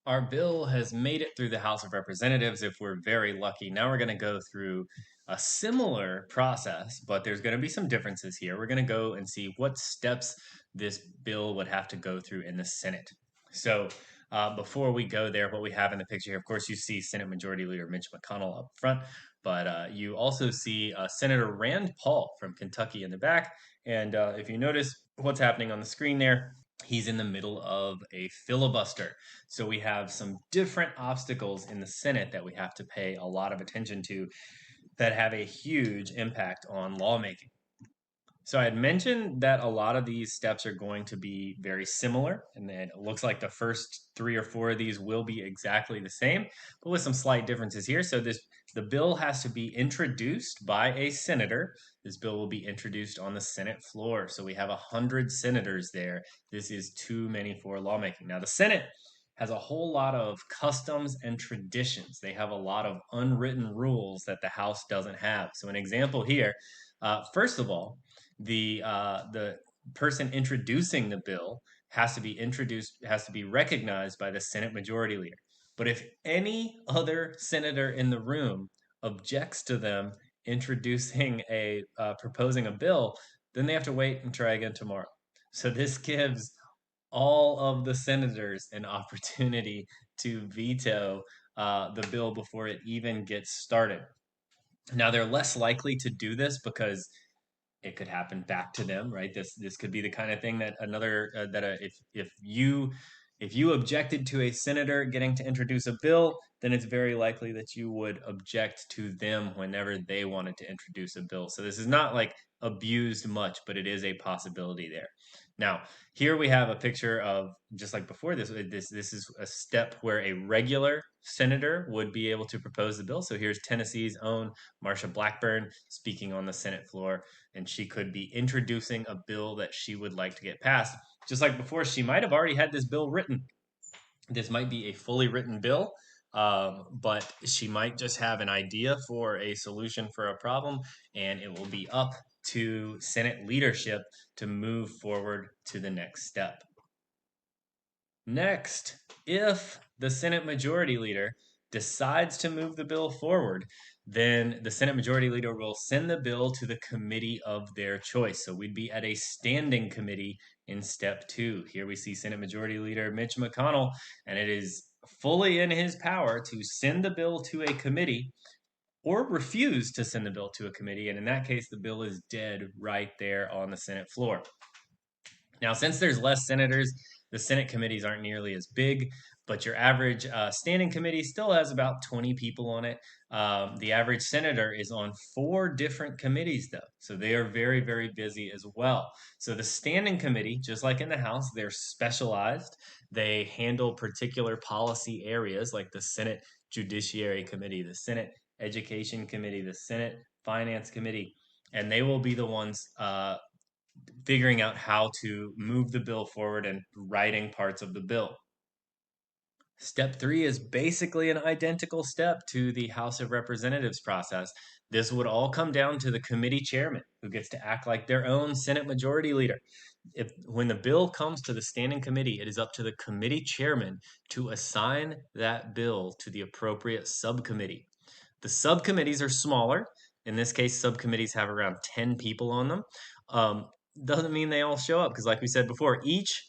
Our bill has made it through the House of Representatives if we're very lucky. Now we're going to go through a similar process, but there's going to be some differences here. We're going to go and see what steps this bill would have to go through in the Senate. So, before we go there, what we have in the picture here, of course, you see Senate Majority Leader Mitch McConnell up front, but you also see Senator Rand Paul from Kentucky in the back. And if you notice what's happening on the screen there, he's in the middle of a filibuster. So we have some different obstacles in the Senate that we have to pay a lot of attention to that have a huge impact on lawmaking. So I had mentioned that a lot of these steps are going to be very similar, and then it looks like the first three or four of these will be exactly the same, but with some slight differences here. So the bill has to be introduced by a senator. This bill will be introduced on the Senate floor. So we have 100 senators there. This is too many for lawmaking. Now the Senate has a whole lot of customs and traditions. They have a lot of unwritten rules that the House doesn't have. So an example here, first of all, the person introducing the bill has to be recognized by the Senate Majority Leader. But if any other senator in the room objects to them introducing a proposing a bill, then they have to wait and try again tomorrow. So this gives all of the senators an opportunity to veto the bill before it even gets started. Now they're less likely to do this because it could happen back to them, right? This could be the kind of thing that another that if you objected to a senator getting to introduce a bill, then it's very likely that you would object to them whenever they wanted to introduce a bill. So this is not like abused much, but it is a possibility there. Now, here we have a picture of just like before this is a step where a regular senator would be able to propose the bill. So here's Tennessee's own Marsha Blackburn speaking on the Senate floor, and she could be introducing a bill that she would like to get passed. Just like before, she might have already had this bill written. This might be a fully written bill, but she might just have an idea for a solution for a problem, and it will be up to Senate leadership to move forward to the next step. Next, if the Senate Majority Leader decides to move the bill forward, then the Senate Majority Leader will send the bill to the committee of their choice. So we'd be at a standing committee in step two. Here we see Senate Majority Leader Mitch McConnell, and it is fully in his power to send the bill to a committee or refuse to send the bill to a committee. And in that case, the bill is dead right there on the Senate floor. Now, since there's less senators, the Senate committees aren't nearly as big, but your average standing committee still has about 20 people on it. The average senator is on 4 different committees, though. So they are very, very busy as well. So the standing committee, just like in the House, they're specialized. They handle particular policy areas like the Senate Judiciary Committee, the Senate Education Committee, the Senate Finance Committee, and they will be the ones figuring out how to move the bill forward and writing parts of the bill. Step three is basically an identical step to the House of Representatives process. This would all come down to the committee chairman, who gets to act like their own Senate Majority Leader. When the bill comes to the standing committee, it is up to the committee chairman to assign that bill to the appropriate subcommittee. The subcommittees are smaller. In this case, subcommittees have around 10 people on them. Doesn't mean they all show up because, like we said before, each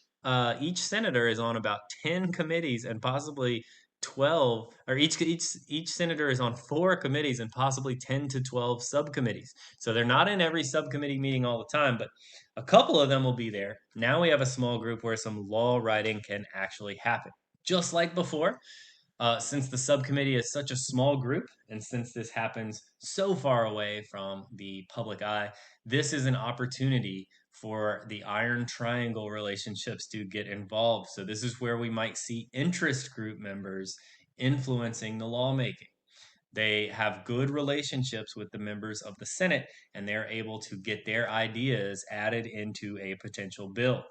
senator is on about 10 committees and possibly 12, or each senator is on 4 committees and possibly 10 to 12 subcommittees. So they're not in every subcommittee meeting all the time, but a couple of them will be there. Now we have a small group where some law writing can actually happen. Just like before, since the subcommittee is such a small group, and since this happens so far away from the public eye, this is an opportunity for the iron triangle relationships to get involved. So, this is where we might see interest group members influencing the lawmaking. They have good relationships with the members of the Senate, and they're able to get their ideas added into a potential bill.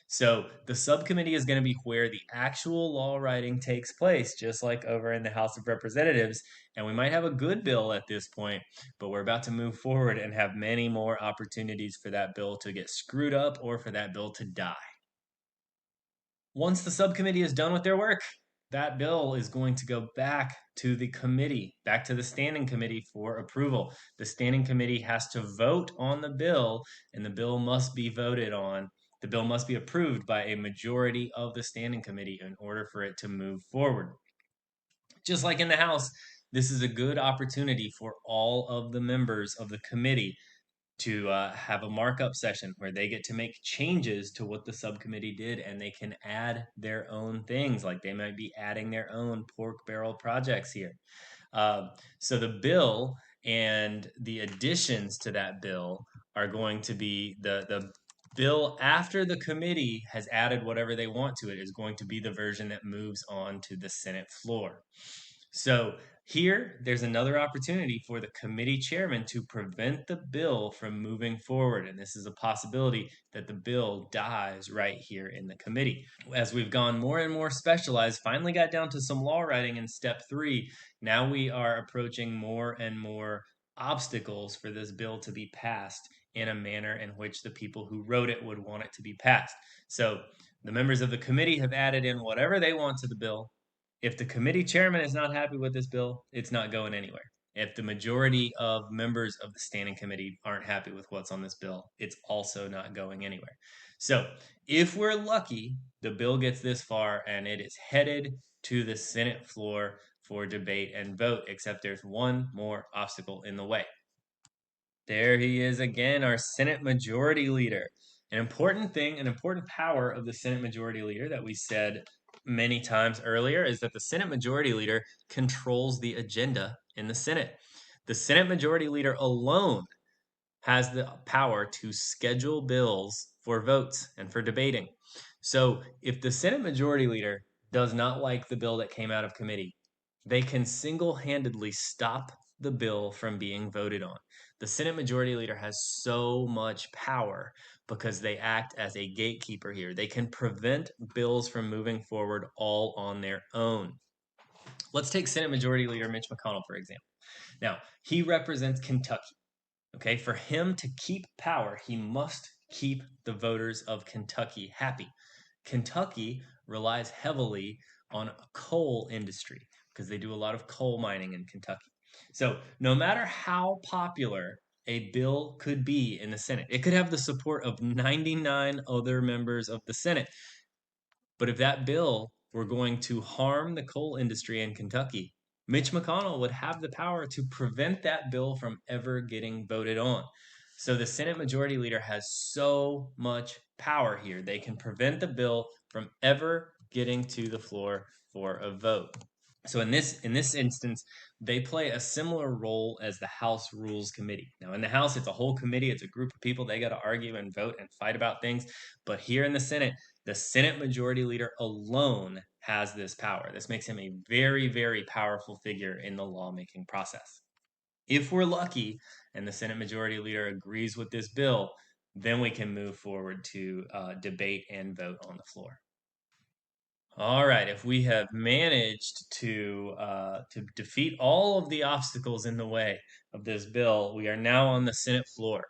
So the subcommittee is going to be where the actual law writing takes place, just like over in the House of Representatives. And we might have a good bill at this point, but we're about to move forward and have many more opportunities for that bill to get screwed up or for that bill to die. Once the subcommittee is done with their work, that bill is going to go back to the committee, back to the standing committee for approval. The standing committee has to vote on the bill, and the bill must be voted on. The bill must be approved by a majority of the standing committee in order for it to move forward. Just like in the House, this is a good opportunity for all of the members of the committee to have a markup session where they get to make changes to what the subcommittee did, and they can add their own things, like they might be adding their own pork barrel projects here. So the bill and the additions to that bill are going to be the bill after the committee has added whatever they want to it is going to be the version that moves on to the Senate floor. So here, there's another opportunity for the committee chairman to prevent the bill from moving forward. And this is a possibility that the bill dies right here in the committee. As we've gone more and more specialized, finally got down to some law writing in step 3, now we are approaching more and more obstacles for this bill to be passed in a manner in which the people who wrote it would want it to be passed. So the members of the committee have added in whatever they want to the bill. If the committee chairman is not happy with this bill, it's not going anywhere. If the majority of members of the standing committee aren't happy with what's on this bill, it's also not going anywhere. So, if we're lucky, the bill gets this far and it is headed to the Senate floor for debate and vote, except there's one more obstacle in the way. There he is again, our Senate Majority Leader. An important thing, an important power of the Senate Majority Leader that we said many times earlier is that the Senate Majority Leader controls the agenda in the Senate. The Senate Majority Leader alone has the power to schedule bills for votes and for debating. So if the Senate Majority Leader does not like the bill that came out of committee, they can single handedly stop the bill from being voted on. The Senate Majority Leader has so much power because they act as a gatekeeper here. They can prevent bills from moving forward all on their own. Let's take Senate Majority Leader Mitch McConnell, for example. Now, he represents Kentucky. Okay, for him to keep power, he must keep the voters of Kentucky happy. Kentucky relies heavily on a coal industry because they do a lot of coal mining in Kentucky. So, no matter how popular a bill could be in the Senate, it could have the support of 99 other members of the Senate. But if that bill were going to harm the coal industry in Kentucky, Mitch McConnell would have the power to prevent that bill from ever getting voted on. So the Senate Majority Leader has so much power here. They can prevent the bill from ever getting to the floor for a vote. So in this instance, they play a similar role as the House Rules Committee. Now in the House, it's a whole committee, it's a group of people, they got to argue and vote and fight about things. But here in the Senate Majority Leader alone has this power. This makes him a very, very powerful figure in the lawmaking process. If we're lucky and the Senate Majority Leader agrees with this bill, then we can move forward to debate and vote on the floor. All right, if we have managed to defeat all of the obstacles in the way of this bill, we are now on the Senate floor,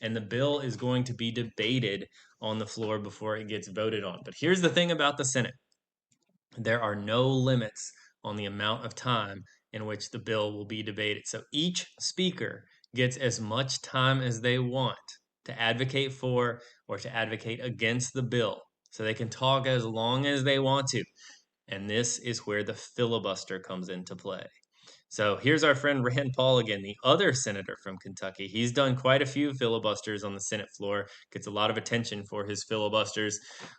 and the bill is going to be debated on the floor before it gets voted on. But here's the thing about the Senate: there are no limits on the amount of time in which the bill will be debated. So each speaker gets as much time as they want to advocate for or to advocate against the bill. So they can talk as long as they want to. And this is where the filibuster comes into play. So here's our friend Rand Paul again, the other senator from Kentucky. He's done quite a few filibusters on the Senate floor, gets a lot of attention for his filibusters.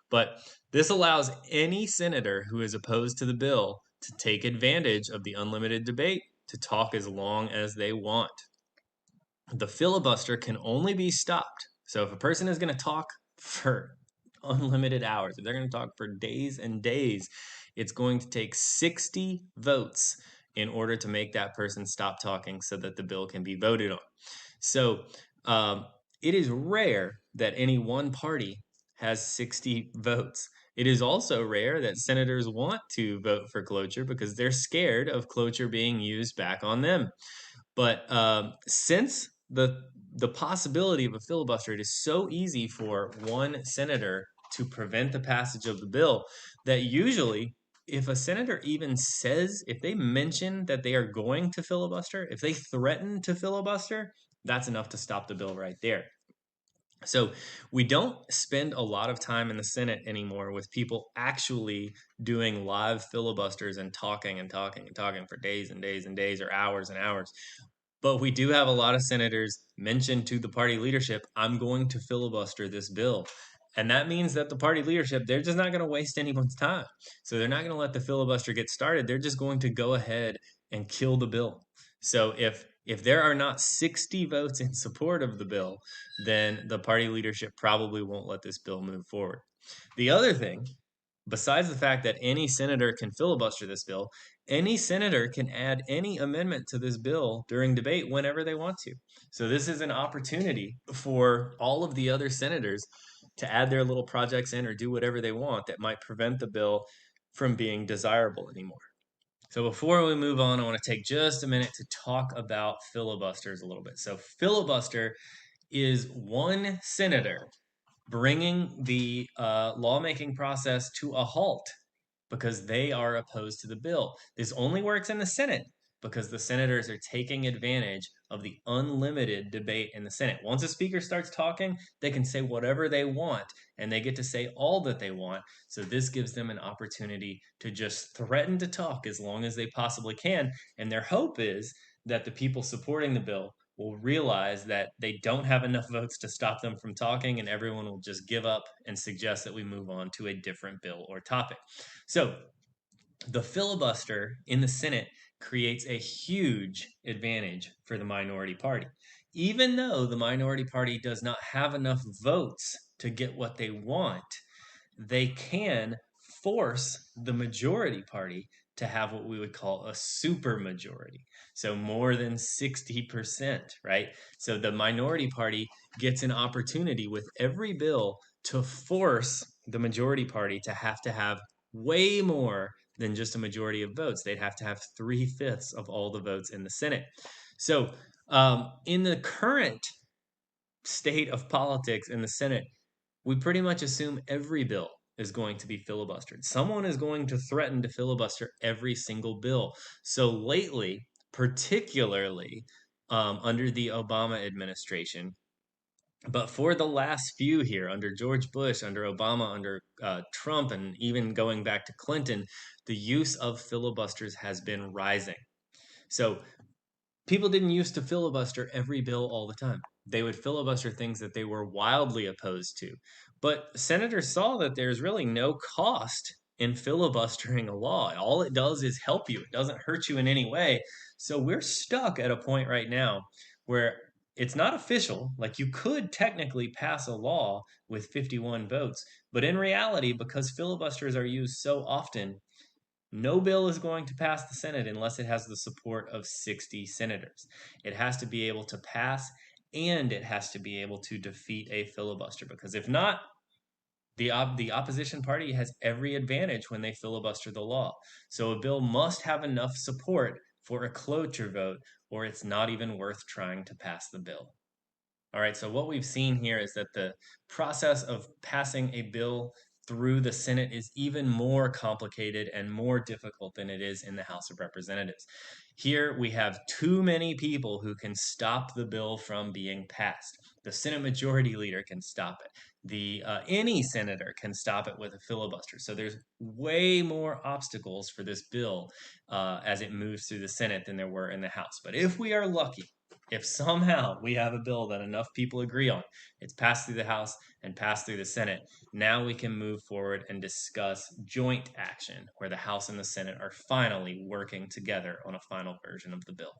But this allows any senator who is opposed to the bill to take advantage of the unlimited debate to talk as long as they want. The filibuster can only be stopped. So if a person is going to talk for unlimited hours, if they're going to talk for days and days, it's going to take 60 votes in order to make that person stop talking so that the bill can be voted on. So it is rare that any one party has 60 votes. It is also rare that senators want to vote for cloture because they're scared of cloture being used back on them. But since the possibility of a filibuster, it is so easy for one senator to prevent the passage of the bill that usually if a senator even says, if they mention that they are going to filibuster, if they threaten to filibuster, that's enough to stop the bill right there. So we don't spend a lot of time in the Senate anymore with people actually doing live filibusters and talking and talking and talking for days and days and days or hours and hours. But we do have a lot of senators mention to the party leadership, I'm going to filibuster this bill. And that means that the party leadership, they're just not going to waste anyone's time. So they're not going to let the filibuster get started. They're just going to go ahead and kill the bill. So if there are not 60 votes in support of the bill, then the party leadership probably won't let this bill move forward. The other thing, besides the fact that any senator can filibuster this bill, any senator can add any amendment to this bill during debate whenever they want to. So this is an opportunity for all of the other senators to add their little projects in or do whatever they want that might prevent the bill from being desirable anymore. So before we move on, I want to take just a minute to talk about filibusters a little bit. So filibuster is one senator bringing the lawmaking process to a halt because they are opposed to the bill. This only works in the Senate because the senators are taking advantage of the unlimited debate in the Senate. Once a speaker starts talking, they can say whatever they want and they get to say all that they want. So this gives them an opportunity to just threaten to talk as long as they possibly can. And their hope is that the people supporting the bill will realize that they don't have enough votes to stop them from talking, and everyone will just give up and suggest that we move on to a different bill or topic. So the filibuster in the Senate creates a huge advantage for the minority party. Even though the minority party does not have enough votes to get what they want, they can force the majority party to have what we would call a supermajority. So more than 60%, right? So the minority party gets an opportunity with every bill to force the majority party to have way more than just a majority of votes. They'd have to have 3/5 of all the votes in the Senate. So in the current state of politics in the Senate, we pretty much assume every bill is going to be filibustered. Someone is going to threaten to filibuster every single bill. So lately, particularly under the Obama administration, but for the last few here, under George Bush, under Obama, under Trump, and even going back to Clinton, the use of filibusters has been rising. So people didn't used to filibuster every bill all the time. They would filibuster things that they were wildly opposed to. But senators saw that there's really no cost in filibustering a law. All it does is help you, it doesn't hurt you in any way. So we're stuck at a point right now where it's not official. Like you could technically pass a law with 51 votes, but in reality, because filibusters are used so often, no bill is going to pass the Senate unless it has the support of 60 senators. It has to be able to pass and it has to be able to defeat a filibuster because if not, the opposition party has every advantage when they filibuster the law. So a bill must have enough support for a cloture vote or it's not even worth trying to pass the bill. All right, so what we've seen here is that the process of passing a bill through the Senate is even more complicated and more difficult than it is in the House of Representatives. Here we have too many people who can stop the bill from being passed. The Senate Majority Leader can stop it. Any senator can stop it with a filibuster. So there's way more obstacles for this bill as it moves through the Senate than there were in the House. But if we are lucky, if somehow we have a bill that enough people agree on, it's passed through the House and passed through the Senate, now we can move forward and discuss joint action where the House and the Senate are finally working together on a final version of the bill.